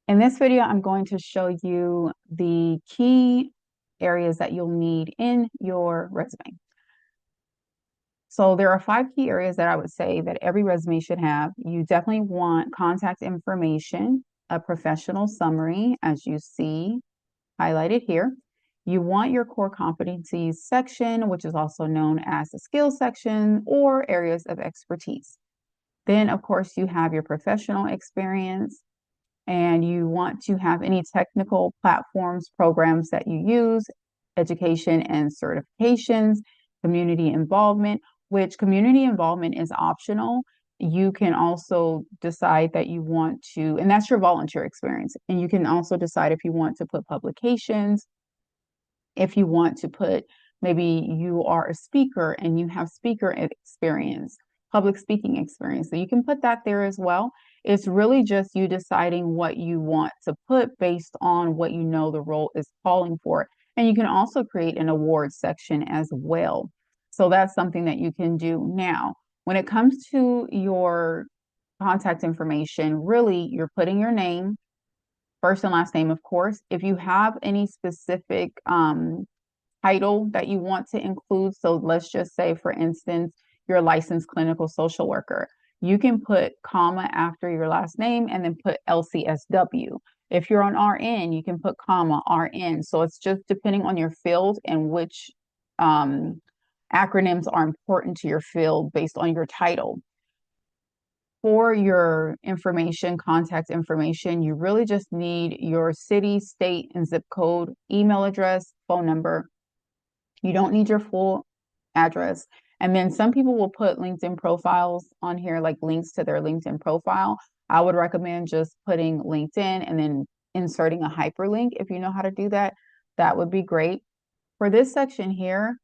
In this video, I'm going to show you the key areas that you'll need in your resume. So there are 5 key areas that I would say that every resume should have. You definitely want contact information, a professional summary, as you see highlighted here. You want your core competencies section, which is also known as the skills section or areas of expertise. Then, of course, you have your professional experience, and you want to have any technical platforms, programs that you use, education and certifications, community involvement, which community involvement is optional. You can also decide that you want to, and that's your volunteer experience. And you can also decide if you want to put publications, if you want to put, maybe you are a speaker and you have speaker experience, public speaking experience. So you can put that there as well. It's really just you deciding what you want to put based on what you know the role is calling for. And you can also create an award section as well. So that's something that you can do. Now, when it comes to your contact information, really you're putting your name, first and last name, of course. If you have any specific title that you want to include, so let's just say, for instance, you're a licensed clinical social worker, you can put comma after your last name and then put LCSW. If you're on RN, you can put comma RN. So it's just depending on your field and which acronyms are important to your field based on your title. For your information, contact information, you really just need your city, state, and zip code, email address, phone number. You don't need your full address. And then some people will put LinkedIn profiles on here, like links to their LinkedIn profile. I would recommend just putting LinkedIn and then inserting a hyperlink. If you know how to do that, that would be great. For this section here,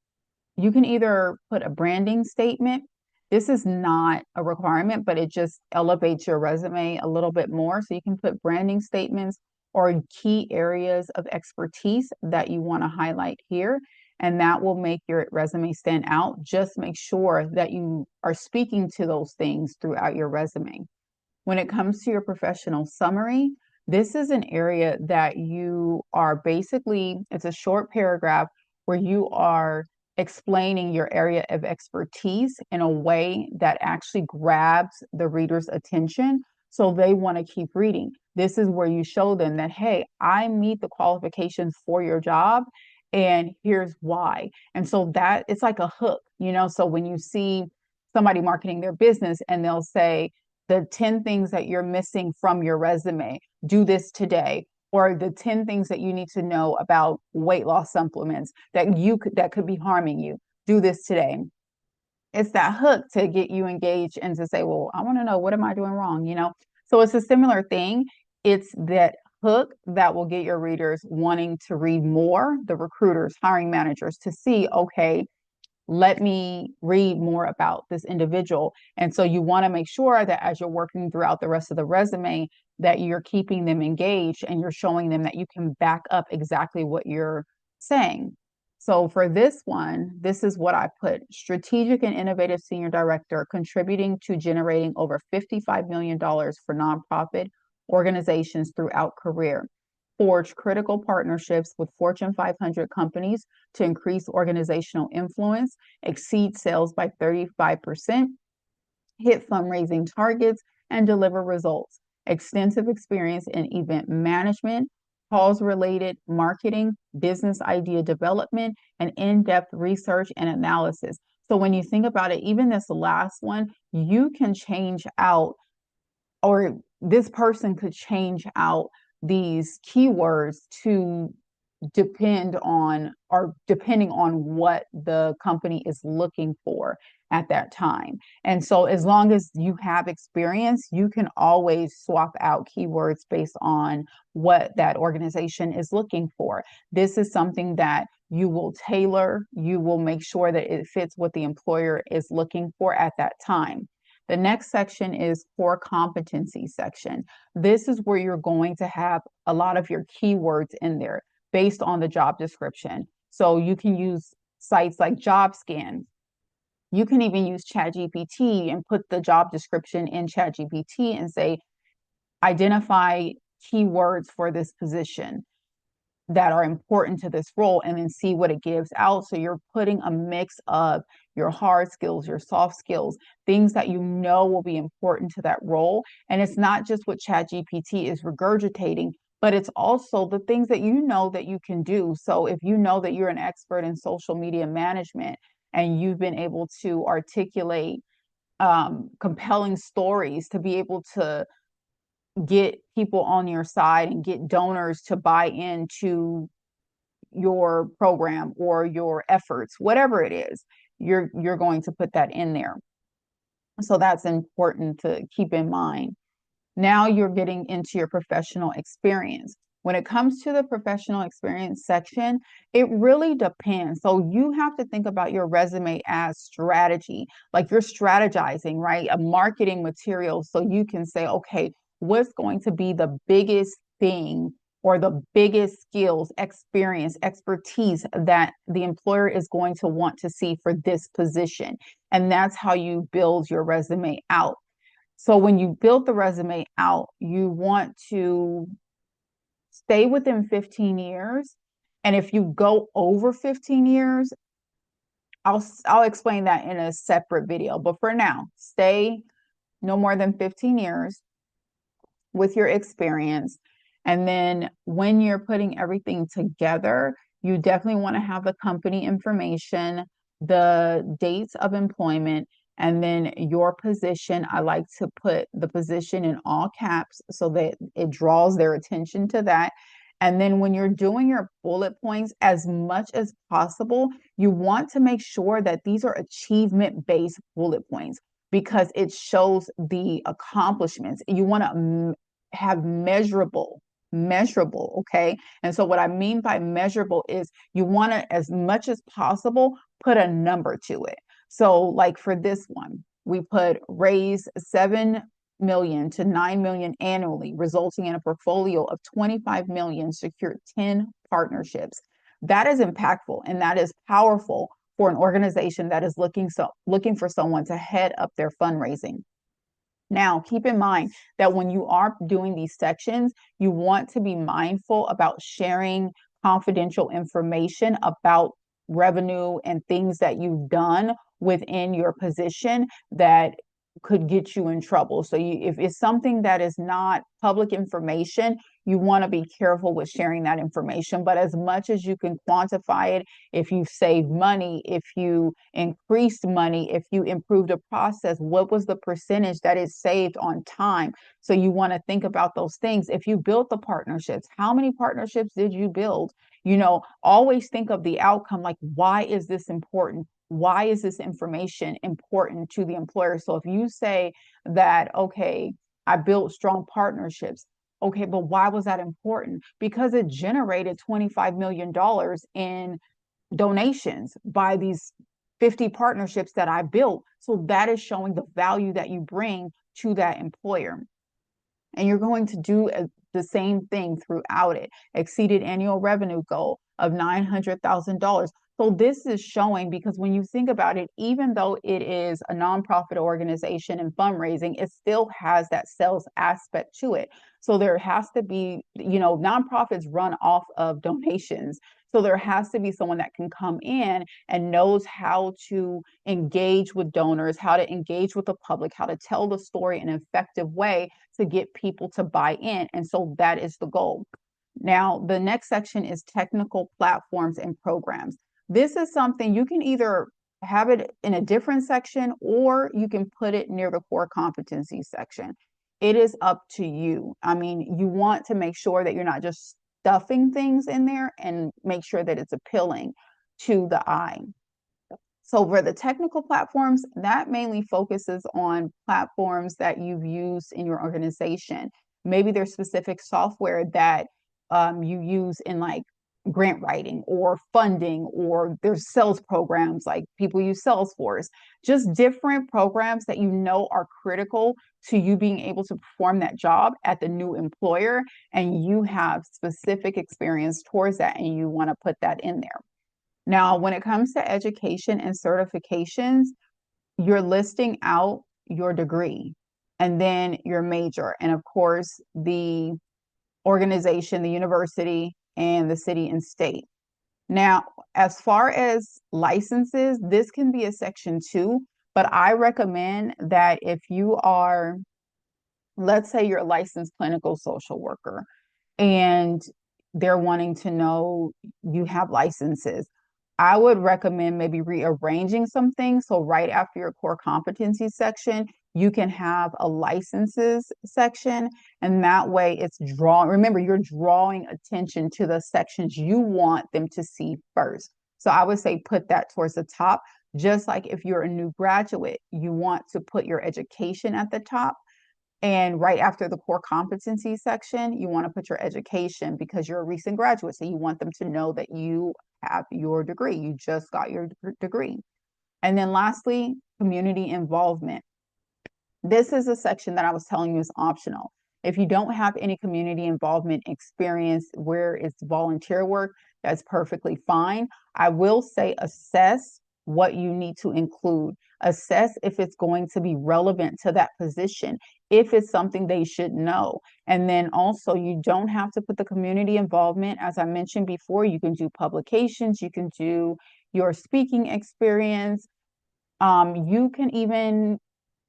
you can either put a branding statement. This is not a requirement, but it just elevates your resume a little bit more. So you can put branding statements or key areas of expertise that you want to highlight here, and that will make your resume stand out. Just make sure that you are speaking to those things throughout your resume. When it comes to your professional summary, this is an area that you are basically, it's a short paragraph where you are explaining your area of expertise in a way that actually grabs the reader's attention so they want to keep reading. This is where you show them that, hey, I meet the qualifications for your job, and here's why. And so that it's like a hook, so when you see somebody marketing their business and they'll say, the 10 things that you're missing from your resume, do this today. Or the 10 things that you need to know about weight loss supplements that could be harming you, do this today. It's that hook to get you engaged and to say, well, I want to know, what am I doing wrong? So it's a similar thing. It's that hook that will get your readers wanting to read more, the recruiters, hiring managers, to see, okay, let me read more about this individual. And so you want to make sure that as you're working throughout the rest of the resume, that you're keeping them engaged and you're showing them that you can back up exactly what you're saying. So for this one, this is what I put: strategic and innovative senior director, contributing to generating over $55 million for nonprofit organizations throughout career. Forge critical partnerships with Fortune 500 companies to increase organizational influence, exceed sales by 35%, hit fundraising targets, and deliver results. Extensive experience in event management, cause-related marketing, business idea development, and in-depth research and analysis. So when you think about it, even this last one, you can change out, or this person could change out these keywords to depending on what the company is looking for at that time. And so as long as you have experience, you can always swap out keywords based on what that organization is looking for. This is something that you will tailor, you will make sure that it fits what the employer is looking for at that time. The next section is core competency section. This is where you're going to have a lot of your keywords in there based on the job description. So you can use sites like JobScan. You can even use ChatGPT and put the job description in ChatGPT and say, identify keywords for this position that are important to this role, and then see what it gives out. So you're putting a mix of your hard skills, your soft skills, things that you know will be important to that role. And it's not just what ChatGPT is regurgitating, but it's also the things that you know that you can do. So if you know that you're an expert in social media management and you've been able to articulate compelling stories to be able to get people on your side and get donors to buy into your program or your efforts, whatever it is, you're going to put that in there. So that's important to keep in mind. Now you're getting into your professional experience. When it comes to the professional experience section, it really depends. So you have to think about your resume as strategy, like you're strategizing, right? A marketing material. So you can say, okay, what's going to be the biggest thing or the biggest skills, experience, expertise that the employer is going to want to see for this position. And that's how you build your resume out. So when you build the resume out, you want to stay within 15 years. And if you go over 15 years, I'll explain that in a separate video. But for now, stay no more than 15 years with your experience. And then when you're putting everything together, you definitely want to have the company information, the dates of employment, and then your position. I like to put the position in all caps so that it draws their attention to that. And then when you're doing your bullet points, as much as possible, you want to make sure that these are achievement-based bullet points because it shows the accomplishments. You want to have measurable, okay? And so what I mean by measurable is you want to, as much as possible, put a number to it. So like for this one, we put raise 7 million to 9 million annually, resulting in a portfolio of 25 million, secured 10 partnerships. That is impactful and that is powerful for an organization that is looking for someone to head up their fundraising. Now, keep in mind that when you are doing these sections, you want to be mindful about sharing confidential information about revenue and things that you've done within your position that could get you in trouble. So if it's something that is not public information, you want to be careful with sharing that information. But as much as you can quantify it, if you saved money, if you increased money, if you improved a process, what was the percentage that is saved on time? So you want to think about those things. If you built the partnerships, how many partnerships did you build? Always think of the outcome, like, why is this important? Why is this information important to the employer? So if you say that, okay, I built strong partnerships. Okay, but why was that important? Because it generated $25 million in donations by these 50 partnerships that I built. So that is showing the value that you bring to that employer. And you're going to do the same thing throughout it. Exceeded annual revenue goal of $900,000. So this is showing, because when you think about it, even though it is a nonprofit organization and fundraising, it still has that sales aspect to it. So there has to be, nonprofits run off of donations. So there has to be someone that can come in and knows how to engage with donors, how to engage with the public, how to tell the story in an effective way to get people to buy in. And so that is the goal. Now, the next section is technical platforms and programs. This is something you can either have it in a different section or you can put it near the core competencies section. It is up to you. I mean, you want to make sure that you're not just stuffing things in there, and make sure that it's appealing to the eye. So for the technical platforms, that mainly focuses on platforms that you've used in your organization. Maybe there's specific software that you use in like grant writing or funding, or there's sales programs, like people use Salesforce, just different programs that are critical to you being able to perform that job at the new employer, and you have specific experience towards that and you want to put that in there. Now, when it comes to education and certifications, you're listing out your degree and then your major. And of course, the organization, the university, and the city and state. Now, as far as licenses, this can be a section 2, but I recommend that if you are, let's say you're a licensed clinical social worker and they're wanting to know you have licenses, I would recommend maybe rearranging some things. So right after your core competency section, you can have a licenses section, and that way it's remember, you're drawing attention to the sections you want them to see first. So I would say put that towards the top. Just like if you're a new graduate, you want to put your education at the top. And right after the core competency section, you want to put your education because you're a recent graduate. So you want them to know that you have your degree. You just got your degree. And then lastly, community involvement. This is a section that I was telling you is optional. If you don't have any community involvement experience where it's volunteer work, that's perfectly fine. I will say assess what you need to include. Assess if it's going to be relevant to that position, if it's something they should know. And then also, you don't have to put the community involvement. As I mentioned before, you can do publications, you can do your speaking experience. You can even,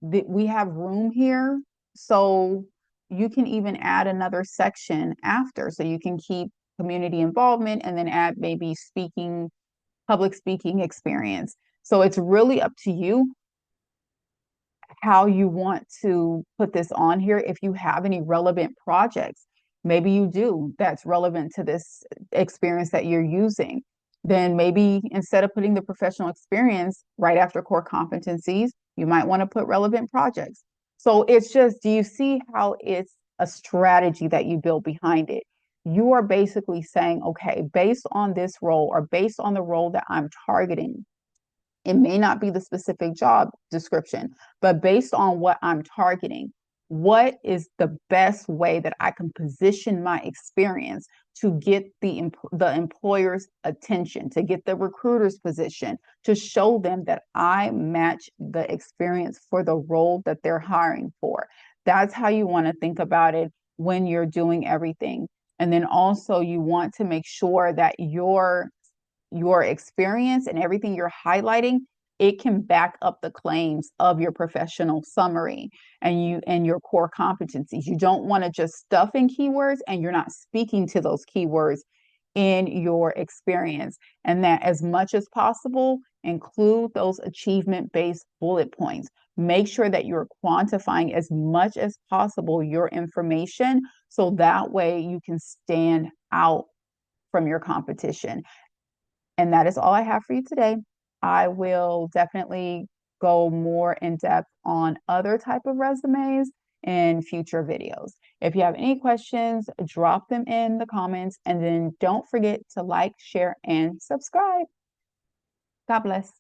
we have room here, so you can even add another section after. So you can keep community involvement and then add maybe speaking, public speaking experience. So it's really up to you how you want to put this on here. If you have any relevant projects, maybe you do, that's relevant to this experience that you're using, then maybe instead of putting the professional experience right after core competencies, you might want to put relevant projects. So it's just, do you see how it's a strategy that you build behind it? You are basically saying, okay, based on this role or based on the role that I'm targeting, it may not be the specific job description, but based on what I'm targeting, what is the best way that I can position my experience to get the employer's attention, to get the recruiter's position, to show them that I match the experience for the role that they're hiring for. That's how you want to think about it when you're doing everything. And then also you want to make sure that your experience and everything you're highlighting, it can back up the claims of your professional summary and your core competencies. You don't want to just stuff in keywords and you're not speaking to those keywords in your experience. And that as much as possible, include those achievement-based bullet points. Make sure that you're quantifying as much as possible your information so that way you can stand out from your competition. And that is all I have for you today. I will definitely go more in depth on other type of resumes in future videos. If you have any questions, drop them in the comments, and then don't forget to like, share, and subscribe. God bless.